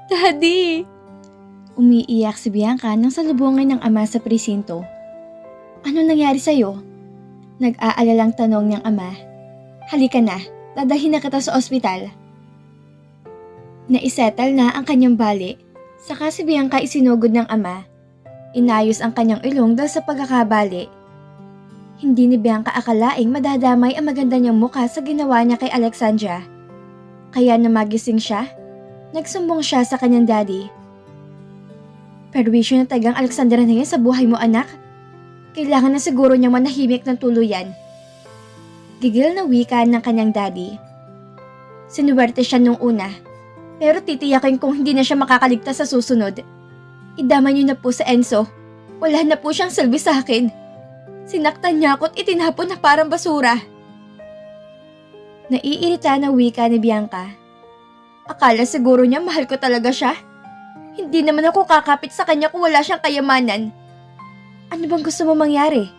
Daddy! Umiiyak si Bianca nang salubungin ng ama sa presinto. Ano nangyari sa'yo? Nag-aalalang tanong niyang ama. Halika na, dadahin na kita sa ospital. Naisettle na ang kanyang bali, saka si Bianca isinugod ng ama. Inayos ang kanyang ilong dahil sa pagkakabali. Hindi ni Bianca akalaing madadamay ang maganda niyang mukha sa ginawa niya kay Alexandra. Kaya na magising siya, nagsumbong siya sa kanyang daddy. Perwisyo na tagang Alexandra na yan sa buhay mo, anak. Kailangan na siguro niyang manahimik ng tuluyan. Gigil na wika ng kanyang daddy. Sinuwerte siya nung una, pero titiyakin kung hindi na siya makakaligtas sa susunod. Idama niyo na po sa Enzo. Wala na po siyang silbi sa akin. Sinaktan niya ako at itinapon na parang basura. Naiirita na wika ni Bianca. Akala siguro niya mahal ko talaga siya. Hindi naman ako kakapit sa kanya kung wala siyang kayamanan. Ano bang gusto mo mangyari?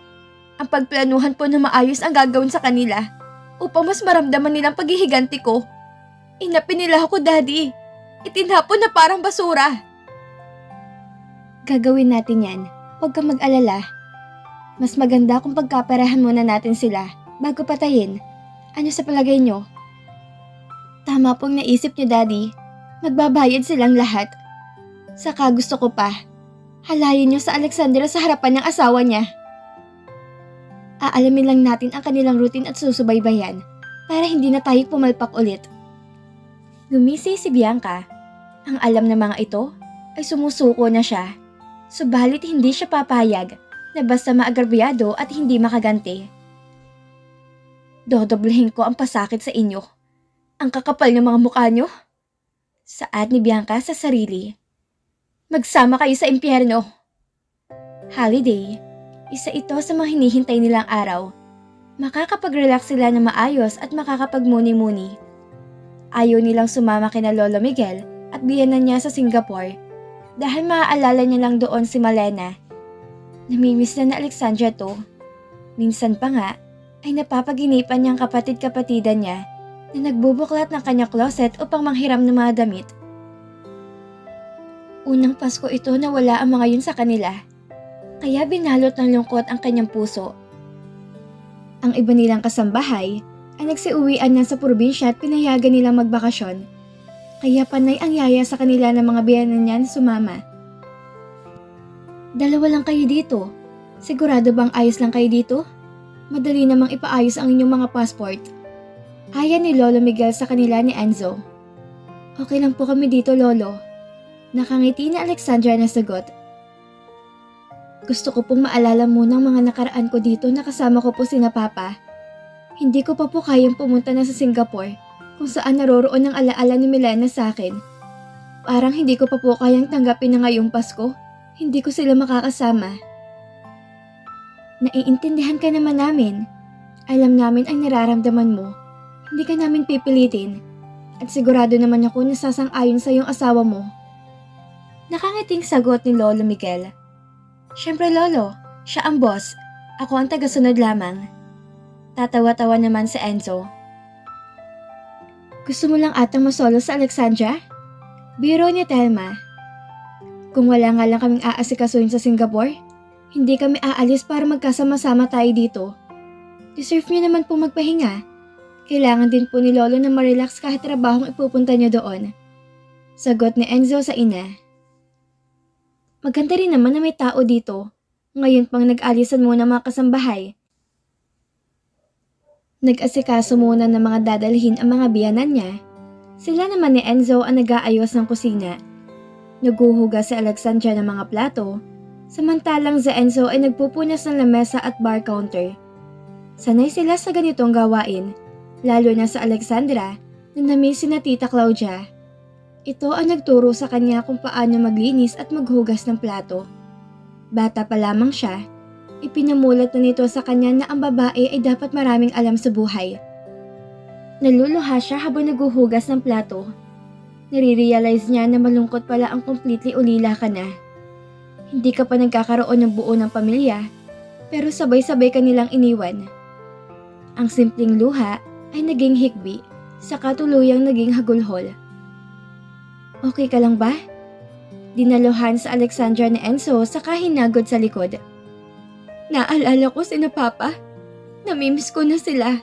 Ang pagplanuhan po na maayos ang gagawin sa kanila upang mas maramdaman nilang paghihiganti ko. Inapin nila ako, Daddy. Itinapon na parang basura. Gagawin natin yan. Huwag kang mag-alala. Mas maganda kung pagkaperahan muna natin sila bago patayin. Ano sa palagay nyo? Tama pong naisip niyo, Daddy. Magbabayad silang lahat. Saka gusto ko pa, halayin niyo sa Alexandra sa harapan ng asawa niya. Aalamin lang natin ang kanilang routine at susubaybayan para hindi na tayo pumalpak ulit. Gumisi si Bianca. Ang alam ng mga ito ay sumusuko na siya. Subalit hindi siya papayag na basta maagrabyado at hindi makaganti. Dodoblehin ko ang pasakit sa inyo. Ang kakapal ng mga mukha nyo. Saad ni Bianca sa sarili. Magsama kayo sa impyerno. Holiday, isa ito sa mga hinihintay nilang araw. Makakapag-relax sila na maayos at makakapagmuni-muni. Ayaw nilang sumama kina Lolo Miguel at biyenan niya sa Singapore dahil maaalala niya lang doon si Malena. Namimiss na Alexandra to. Minsan pa nga ay napapaginipan niyang kapatid-kapatidan niya na nagbubuklat ng kanyang closet upang manghiram ng mga damit. Unang Pasko ito na wala ang mga yun sa kanila, kaya binalot ng lungkot ang kanyang puso. Ang iba nilang kasambahay ay nagsiuwian na sa probinsya at pinayagan nilang magbakasyon, kaya panay ang yaya sa kanila ng mga biyenan niya na sumama. Dalawa lang kayo dito. Sigurado bang ayos lang kayo dito? Madali namang ipaayos ang inyong mga passport. Aya ni Lolo Miguel sa kanila ni Enzo. Okay lang po kami dito, Lolo. Nakangiti na Alexandra na sagot. Gusto ko pong maalala muna ang mga nakaraan ko dito na kasama ko po sina Papa. Hindi ko pa po kayang pumunta na sa Singapore kung saan naroroon ang alaala ni Milena sa akin. Parang hindi ko pa po kayang tanggapin na ngayong Pasko. Hindi ko sila makakasama. Naiintindihan ka naman namin. Alam namin ang nararamdaman mo. Hindi ka namin pipilitin. At sigurado naman ako na sasang-ayon sa iyong asawa mo. Nakangiting sagot ni Lolo Miguel. Siyempre, Lolo, siya ang boss. Ako ang tagasunod lamang. Tatawa-tawa naman si Enzo. Gusto mo lang atang masolo sa Alexandra? Biro ni Telma. Kung wala nga lang kaming aasikasuhin sa Singapore, hindi kami aalis para magkasama-sama tayo dito. Deserve niyo naman po magpahinga. Kailangan din po ni Lolo na ma-relax kahit trabahong ipupunta niyo doon. Sagot ni Enzo sa ina. Maganda rin naman na may tao dito. Ngayon pang nag-alisan muna mga kasambahay. Nag-asikaso muna ng mga dadalhin ang mga biyanan niya. Sila naman ni Enzo ang nag-aayos ng kusina. Naguhugas si Alexandra ng mga plato, samantalang si Enzo ay nagpupunas ng lamesa at bar counter. Sanay sila sa ganitong gawain, lalo na sa Alexandra na namiss si na Tita Claudia. Ito ang nagturo sa kanya kung paano maglinis at maghugas ng plato. Bata pa lamang siya, ipinamulat na nito sa kanya na ang babae ay dapat maraming alam sa buhay. Naluluha siya habang naghuhugas ng plato. Nare-realize niya na malungkot pala ang completely ulila ka na. Hindi ka pa nagkakaroon ng buo ng pamilya, pero sabay-sabay ka nilang iniwan. Ang simpleng luha ay naging hikbi, saka tuluyang naging hagulhol. Okay ka lang ba? Dinaluhan sa Alexandra ni Enzo saka hinagod sa likod. Naalala ko sina Papa. Namimiss ko na sila.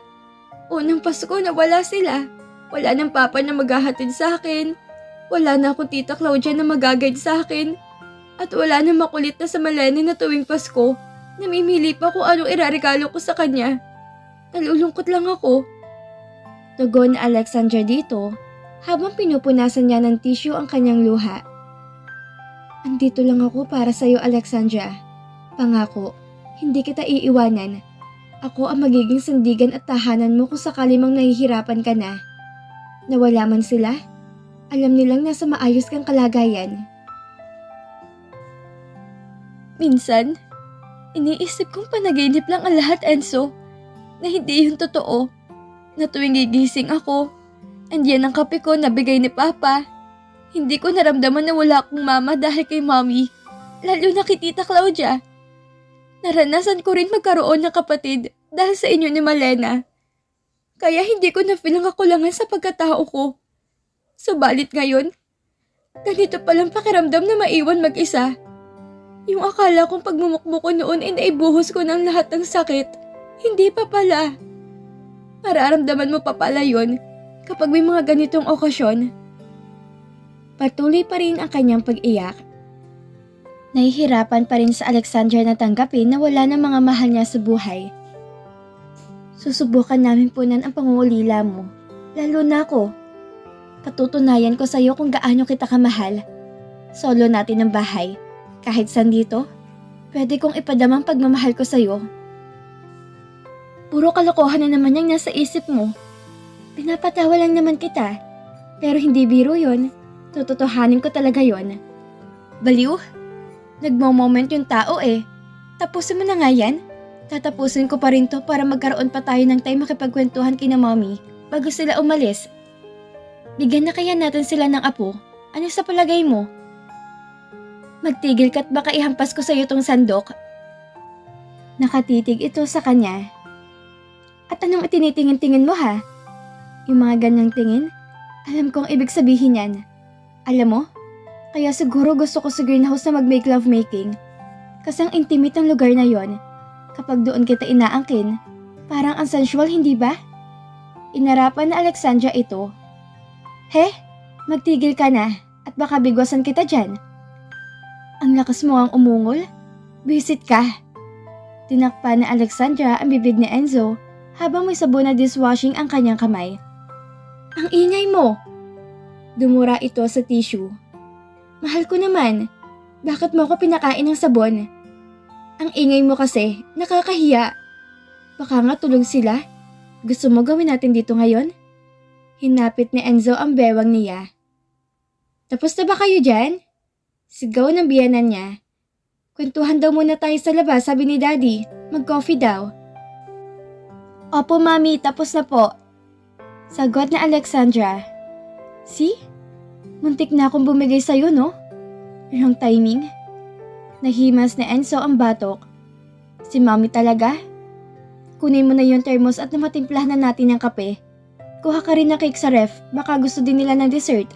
Unang Pasko nawala sila. Wala nang Papa na maghahatid sa akin. Wala na akong Tita Claudia na mag-guide sa akin. At wala na makulit na sa Malene na tuwing Pasko. Namimili pa kung anong iraregalo ko sa kanya. Nalulungkot lang ako. Tugon ni Alexandra dito habang pinupunasan niya ng tissue ang kanyang luha. Andito lang ako para sa'yo, Alexandra. Pangako, hindi kita iiwanan. Ako ang magiging sandigan at tahanan mo kung sakali mang nahihirapan ka na. Nawala man sila, alam nilang nasa maayos kang kalagayan. Minsan, iniisip kong panaginip lang ang lahat, Enzo, na hindi yun totoo. Na tuwing gigising ako, andiyan ang kape ko na bigay ni Papa. Hindi ko naramdaman na wala akong mama dahil kay Mommy, lalo na kay Tita Claudia. Naranasan ko rin magkaroon ng kapatid dahil sa inyo ni Malena. Kaya hindi ko na-feel ang kakulangan sa pagkatao ko. Subalit ngayon, ganito palang pakiramdam na maiwan mag-isa. Yung akala kong pagmumukmo ko noon ay naibuhos ko ng lahat ng sakit. Hindi pa pala. Mararamdaman mo pa pala yun kapag may mga ganitong okasyon. Patuloy pa rin ang kanyang pag-iyak. Nahihirapan pa rin sa Alexandra na tanggapin na wala ng mga mahal niya sa buhay. Susubukan namin punan ang pangungulila mo, lalo na ako. Patutunayan ko sa iyo kung gaano kita kamahal. Solo natin ang bahay. Kahit saan dito, pwede kong ipadama ang pagmamahal ko sa iyo. Puro kalokohan na naman yung nasa isip mo. Pinapatawa lang naman kita, pero hindi biro yon. Tututuhanin ko talaga yon. Baliw? Nagmo-moment yung tao eh. Tapusin mo na nga yan. Tatapusin ko pa rin to para magkaroon pa tayo ng time makipagkwentuhan kina Mommy bago sila umalis. Bigyan na kaya natin sila ng apo? Ano sa palagay mo? Magtigil ka't baka ihampas ko sa iyo tong sandok. Nakatitig ito sa kanya. At anong itinitingin-tingin mo ha? Yung mga ganyang tingin? Alam kong ibig sabihin yan. Alam mo? Kaya siguro gusto ko sa greenhouse na mag-make love making. Kasi ang intimate ng lugar na yon. Kapag doon kita inaangkin, parang ang sensual, hindi ba? Inarapan na Alexandra ito. He, magtigil ka na at baka bigwasan kita dyan. Ang lakas mo ang umungol? Bisit ka. Tinakpan na Alexandra ang bibig ni Enzo habang may sabon na dishwashing ang kanyang kamay. Ang ingay mo! Dumura ito sa tissue. Mahal ko naman. Bakit mo ako pinakain ng sabon? Ang ingay mo kasi, nakakahiya. Baka nga tulog sila. Gusto mo gawin natin dito ngayon? Hinapit ni Enzo ang bewang niya. Tapos na ba kayo dyan? Sigaw ng biyanan niya. Kwentuhan daw muna tayo sa labas, sabi ni Daddy. Mag-coffee daw. Opo, Mami, tapos na po. Sagot na Alexandra. See? Muntik na akong bumigay sa'yo, no? Wrong timing. Nahimas ni Enzo ang batok. Si Mami talaga? Kunin mo na yung thermos at namatimplahan na natin ng kape. Kuha ka rin ng cake sa ref, baka gusto din nila ng dessert.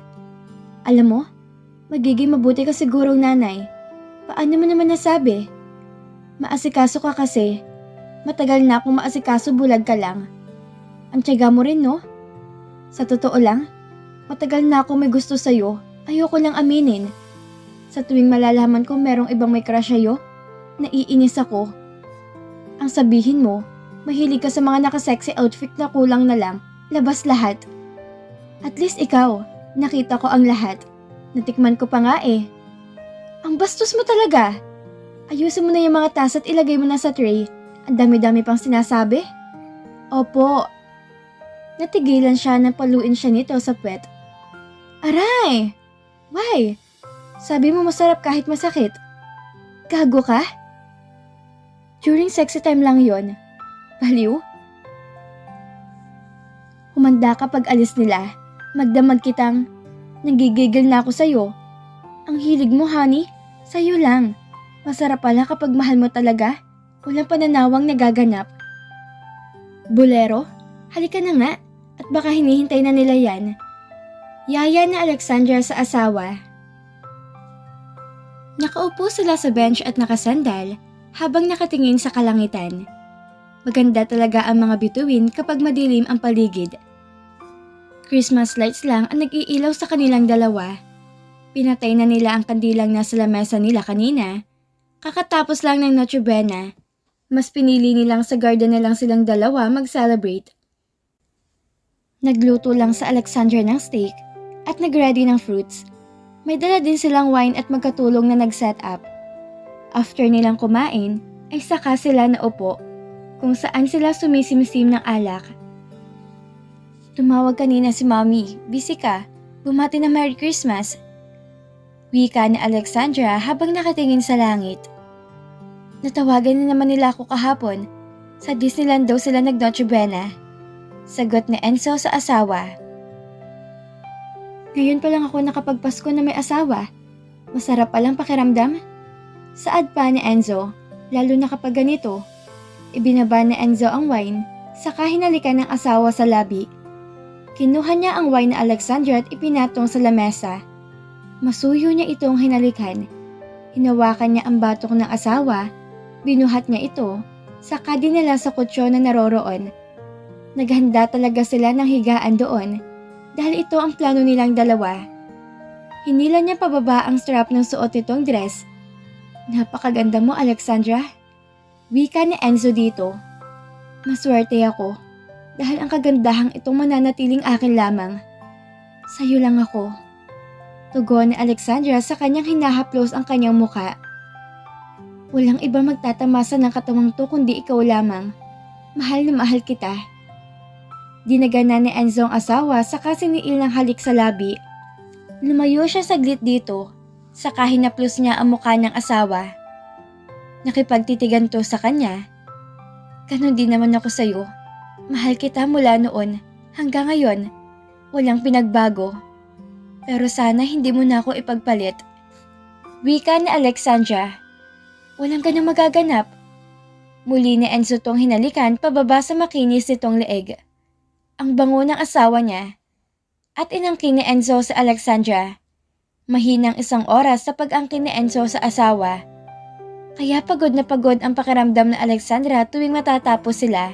Alam mo, magiging mabuti ka sigurong nanay. Paano mo naman nasabi? Maasikaso ka kasi. Matagal na akong maasikaso, bulag ka lang. Ang tiyaga mo rin, no? Sa totoo lang, matagal na akong may gusto sa'yo. Ayoko lang aminin. Sa tuwing malalaman ko merong ibang may crush sa'yo, naiinis ako. Ang sabihin mo, mahilig ka sa mga nakasexy outfit na kulang na lang, labas lahat. At least ikaw, nakita ko ang lahat. Natikman ko pa nga eh. Ang bastos mo talaga. Ayusin mo na yung mga tas at ilagay mo na sa tray. Ang dami-dami pang sinasabi. Opo. Natigilan siya nang paluin siya nito sa puwet. Aray! Why? Sabi mo masarap kahit masakit. Gago ka? During sexy time lang yon. Baliw? Humanda ka pag alis nila. Magdamag kitang, nanggigigil na ako sa'yo. Ang hilig mo, honey, sa'yo lang. Masarap pala kapag mahal mo talaga. Walang pananawang nagaganap. Bolero, halika na nga at baka hinihintay na nila yan. Yaya ni Alexandra sa asawa. Nakaupo sila sa bench at nakasandal habang nakatingin sa kalangitan. Maganda talaga ang mga bituin kapag madilim ang paligid. Christmas lights lang ang nag-iilaw sa kanilang dalawa. Pinatay na nila ang kandilang nasa lamesa nila kanina. Kakatapos lang ng Noche Buena. Mas pinili nilang sa garden na lang silang dalawa mag-celebrate. Nagluto lang sa Alexandra ng steak at nag-ready ng fruits. May dala din silang wine at magkatulong na nag-set up. After nilang kumain, ay saka sila naupo kung saan sila sumisimsim ng alak. Tumawag kanina si Mommy. Busy ka. Bumati na Merry Christmas. Wika ni Alexandra habang nakatingin sa langit. Natawagan na naman nila ako kahapon. Sa Disneyland daw sila nag-Noche Buena. Sagot ni Enzo sa asawa. Ngayon pa lang ako nakapagpasko na may asawa. Masarap palang pakiramdam. Saad pa ni Enzo, lalo na kapag ganito. Ibinaba ni Enzo ang wine, saka hinalikan ng asawa sa labi. Kinuha niya ang wine na Alexandra at ipinatong sa lamesa. Masuyo niya itong hinalikan. Hinawakan niya ang batok ng asawa, binuhat niya ito, saka dinala sa kutsyon na naroroon. Naghanda talaga sila ng higaan doon dahil ito ang plano nilang dalawa. Hinila niya pababa ang strap ng suot nitong dress. Napakaganda mo, Alexandra. Wika ni Enzo dito. Maswerte ako dahil ang kagandahang itong mananatiling akin lamang. Sa'yo lang ako. Tugon ni Alexandra sa kanyang hinahaplos ang kanyang muka. Walang iba magtatamasa ng katawang to kundi ikaw lamang. Mahal na mahal kita. Dinagana ni Enzo ang asawa saka siniil ng halik sa labi. Lumayo siya saglit dito, saka hinaplos niya ang mukha ng asawa. Nakipagtitigan to sa kanya. Ganon din naman ako sa'yo. Mahal kita mula noon hanggang ngayon. Walang pinagbago. Pero sana hindi mo na ako ipagpalit. Wika ni Alexandra. Walang ganang magaganap. Muli ni Enzo tong hinalikan pababa sa makinis nitong leeg. Ang bango ng asawa niya. At inangkin ni Enzo sa Alexandra. Mahinang 1 oras sa pag-angkin ni Enzo sa asawa. Kaya pagod na pagod ang pakiramdam na Alexandra tuwing matatapos sila.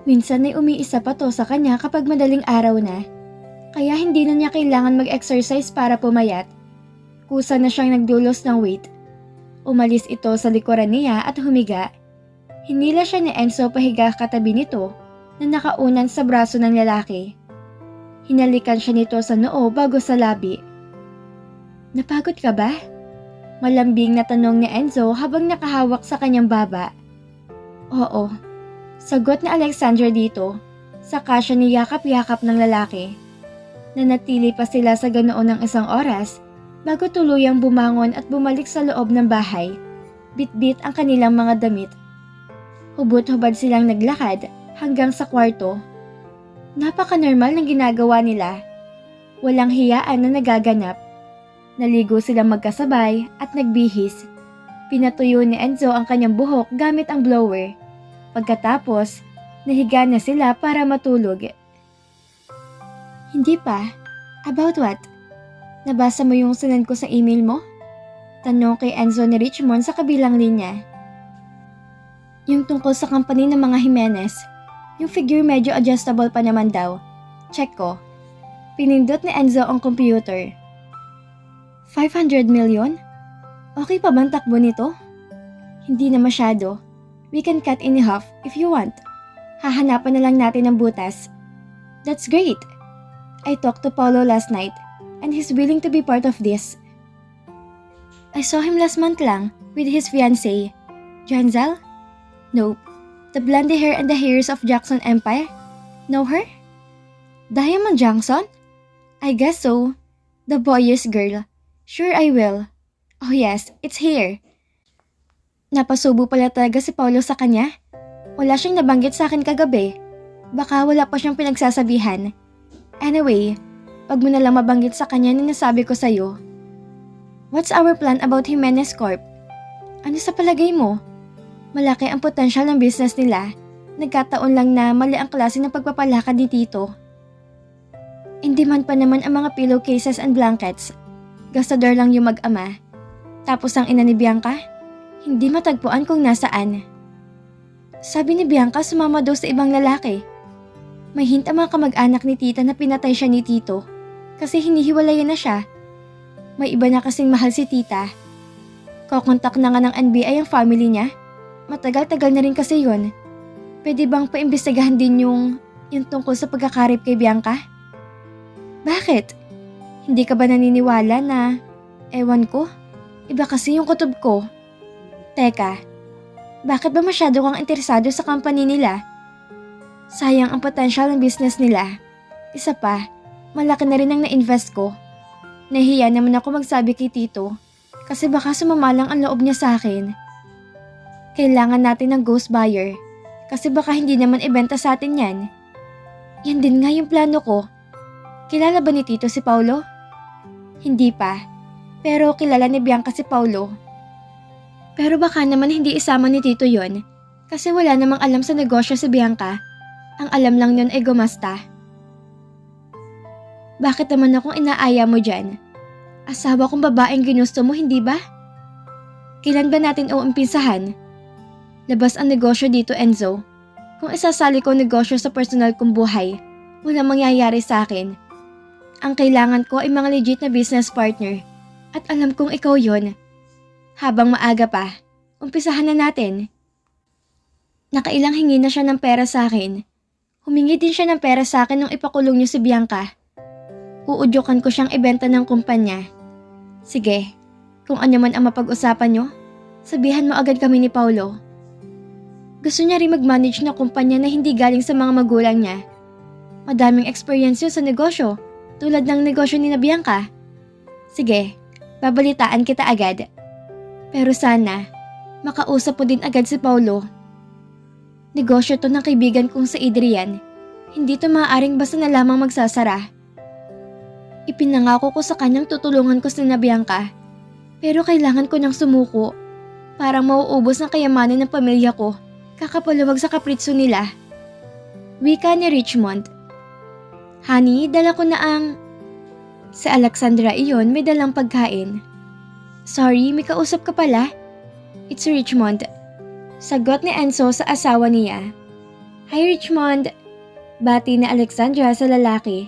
Minsan ay umiisa pa to sa kanya kapag madaling araw na. Kaya hindi na niya kailangan mag-exercise para pumayat. Kusa na siyang nagdulos ng weight. Umalis ito sa likuran niya at humiga. Hinila siya ni Enzo pahiga katabi nito na nakaunan sa braso ng lalaki. Hinalikan siya nito sa noo bago sa labi. Napagod ka ba? Malambing na tanong ni Enzo habang nakahawak sa kanyang baba. Oo. Sagot ni Alexandra dito. Saka siya niyakap-yakap ng lalaki. Nanatili pa sila sa ganoon ng 1 oras bago tuluyang bumangon at bumalik sa loob ng bahay. Bit-bit ang kanilang mga damit. Hubot-hubad silang naglakad hanggang sa kwarto. Napaka-normal ng ginagawa nila. Walang hiyaan na nagaganap. Naligo silang magkasabay at nagbihis. Pinatuyo ni Enzo ang kanyang buhok gamit ang blower. Pagkatapos, nahiga na sila para matulog. Hindi pa. About what? Nabasa mo yung sinend ko sa email mo? Tanong kay Enzo ni Richmond sa kabilang linya. Yung tungkol sa company ng mga Jimenez. Yung figure medyo adjustable pa naman daw. Check ko. Pinindot ni Enzo ang computer. 500 million? Okay pa bang takbo nito? Hindi na masyado. We can cut in half if you want. Hahanapan na lang natin ng butas. That's great. I talked to Paulo last night and he's willing to be part of this. I saw him last month lang with his fiancée. Janzel? Nope. The blonde hair and the hairs of Jackson Empire? Know her? Diamond Jackson? I guess so. The boyish girl. Sure I will. Oh yes, it's here. Napasubo pala talaga si Paulo sa kanya. Wala siyang nabanggit sa akin kagabi. Baka wala pa siyang pinagsasabihan. Anyway, pag mo nalang mabanggit sa kanya na nasabi ko sa'yo. What's our plan about Jimenez Corp? Ano sa palagay mo? Malaki ang potensyal ng business nila. Nagkataon lang na mali ang klase ng pagpapalakad ni Tito. In demand pa naman ang mga pillowcases and blankets. Gastador lang yung mag-ama. Tapos ang ina ni Bianca, hindi matagpuan kung nasaan. Sabi ni Bianca sumama daw sa ibang lalaki. May hint ang mga kamag-anak ni tita na pinatay siya ni tito kasi hinihiwalayan na siya. May iba na kasing mahal si tita. Kokontak na nga ng NBI ang family niya. Matagal-tagal na rin kasi yun. Pwede bang paimbestigahan din yung tungkol sa pagkakarip kay Bianca? Bakit? Hindi ka ba naniniwala na, ewan ko, iba kasi yung kutob ko? Teka, bakit ba masyado kang interesado sa company nila? Sayang ang potential ng business nila. Isa pa, malaki na rin ang na-invest ko. Nahiya naman ako magsabi kay tito kasi baka sumama lang ang loob niya sa akin. Kailangan natin ng ghost buyer kasi baka hindi naman ibenta sa atin yan. Yan din nga yung plano ko. Kilala ba ni tito si Paulo? Hindi pa, pero kilala ni Bianca si Paulo. Pero baka naman hindi isama ni tito yon kasi wala namang alam sa negosyo si Bianca. Ang alam lang nun ay gumasta. Bakit naman akong inaaya mo dyan? Asawa kong babaeng ginusto mo, hindi ba? Kailan ba natin uumpisahan? Labas ang negosyo dito, Enzo. Kung isasali ko ang negosyo sa personal kong buhay, walang mangyayari sa akin. Ang kailangan ko ay mga legit na business partner. At alam kong ikaw yon. Habang maaga pa, umpisahan na natin. Nakailang hingi na siya ng pera sa akin. Humingi din siya ng pera sa akin nung ipakulong niyo si Bianca. Uudyukan ko siyang ibenta ng kumpanya. Sige, kung ano man ang mapag-usapan niyo, sabihan mo agad kami ni Paulo. Gusto niya rin mag-manage na kumpanya na hindi galing sa mga magulang niya. Madaming experience yun sa negosyo, tulad ng negosyo ni Bianca. Sige, babalitaan kita agad. Pero sana, makausap mo din agad si Paulo. Negosyo to ng kaibigan kong si Adrian. Hindi to maaaring basta na lamang magsasara. Ipinangako ko sa kanyang tutulungan ko si Bianca. Pero kailangan ko nang sumuko. Parang mauubos ng kayamanan ng pamilya ko. Kakapaluwag sa kapritso nila. Wika ni Richmond. Honey, dala ko na ang... Si Alexandra iyon may dalang pagkain. Sorry, may kausap ka pala. It's Richmond. Sagot ni Enzo sa asawa niya. Hi Richmond. Bati ni Alexandra sa lalaki.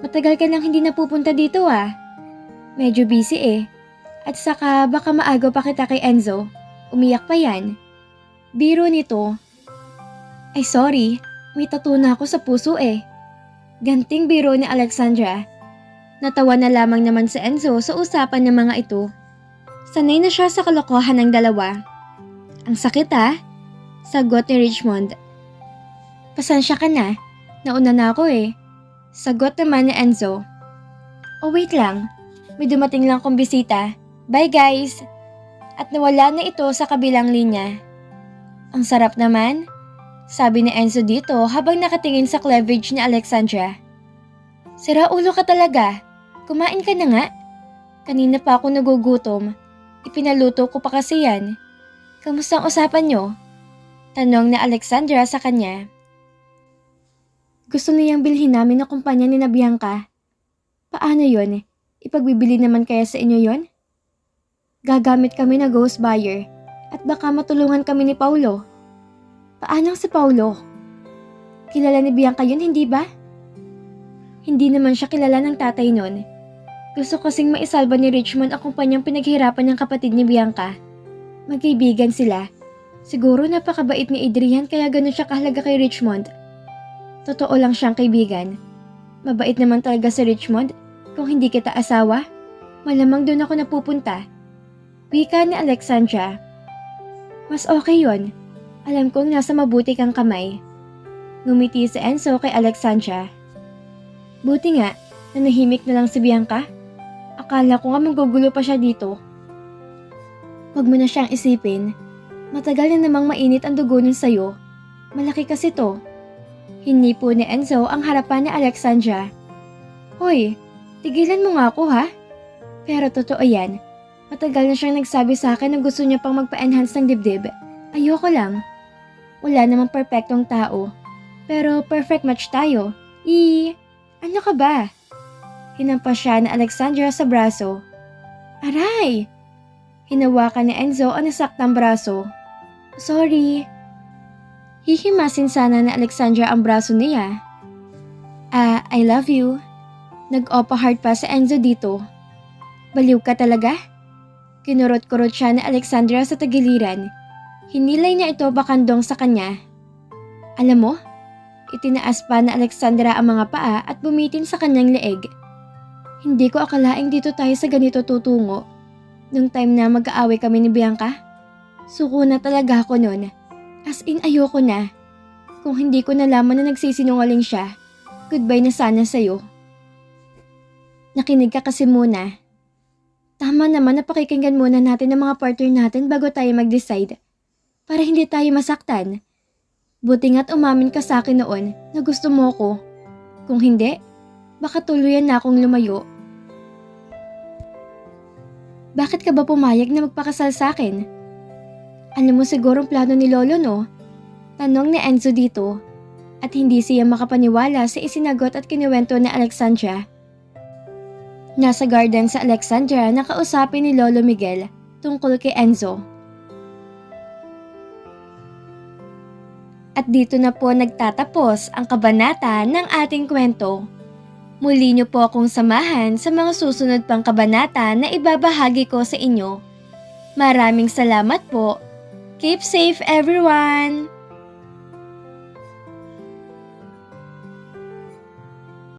Matagal ka nang hindi napupunta dito ah. Medyo busy eh. At saka baka maaga pa kita kay Enzo. Umiyak pa yan. Biro nito. Ay sorry, may tattoo na ako sa puso eh. Ganting biro ni Alexandra. Natawa na lamang naman si Enzo sa usapan ng mga ito. Sanay na siya sa kalokohan ng dalawa. Ang sakit ha? Sagot ni Richmond. Pasensya ka na, nauna na ako eh. Sagot naman ni Enzo. Oh wait lang, may dumating lang kong bisita. Bye guys! At nawala na ito sa kabilang linya. Ang sarap naman, sabi ni Enzo dito habang nakatingin sa cleavage ni Alexandra. Sira ulo ka talaga, kumain ka na nga. Kanina pa ako nagugutom, ipinaluto ko pa kasi yan. Kamusta ang usapan nyo? Tanong ni Alexandra sa kanya. Gusto niyang bilhin namin ang kumpanya ni Bianca. Paano yon? Ipagbibili naman kaya sa inyo yon? Gagamit kami na ghost buyer at baka matulungan kami ni Paulo. Paano si Paulo? Kilala ni Bianca yun, hindi ba? Hindi naman siya kilala ng tatay nun. Gusto kasing maisalba ni Richmond ang kumpanyang pinaghirapan ng kapatid ni Bianca. Magkaibigan sila. Siguro napakabait ni Adrian kaya ganun siya kahalaga kay Richmond. Totoo lang siyang kaibigan. Mabait naman talaga si Richmond. Kung hindi kita asawa, malamang doon ako napupunta. Wika ni Alexandra. Mas okay yon. Alam kong nasa mabuti kang kamay. Ngumiti si Enzo kay Alexandra. Buti nga, nanahimik na lang si Bianca. Akala ko nga magugulo pa siya dito. Huwag mo na siyang isipin. Matagal na namang mainit ang dugo nun sa'yo. Malaki kasi to. Hinipo ni Enzo ang harapan ni Alexandra. Hoy, tigilan mo nga ako ha? Pero totoo yan. Matagal na siyang nagsabi sa akin na gusto niya pang magpa-enhance ng dibdib. Ayoko lang. Wala namang perpektong tao. Pero perfect match tayo. Ano ka ba? Hinampas siya ni Alexandra sa braso. Aray! Hinawakan ni Enzo ang nasaktang braso. Sorry. Hihimasin sana ni Alexandra ang braso niya. I love you. Nag-opa heart pa si Enzo dito. Baliw ka talaga? Kinurot-kurot siya ni Alexandra sa tagiliran. Hinilay niya ito bakandong sa kanya. Alam mo, itinaas pa ni Alexandra ang mga paa at bumitin sa kanyang leeg. Hindi ko akalaing dito tayo sa ganito tutungo. Nung time na mag-aaway kami ni Bianca, suko na talaga ako nun. As in ayoko na. Kung hindi ko nalaman na nagsisinungaling siya, goodbye na sana sa'yo. Nakinig ka kasi muna. Tama naman na pakikinggan muna natin ang mga partner natin bago tayo mag-decide. Para hindi tayo masaktan. Buti nga't umamin ka sa akin noon na gusto mo ko. Kung hindi, baka tuluyan na akong lumayo. Bakit ka ba pumayag na magpakasal sa akin? Alam mo sigurong plano ni Lolo, no? Tanong ni Enzo dito. At hindi siya makapaniwala sa isinagot at kinuwento ni Alexandra. Nasa garden sa Alexandra na kausapin ni Lolo Miguel tungkol kay Enzo. At dito na po nagtatapos ang kabanata ng ating kwento. Muli niyo po akong samahan sa mga susunod pang kabanata na ibabahagi ko sa inyo. Maraming salamat po. Keep safe everyone!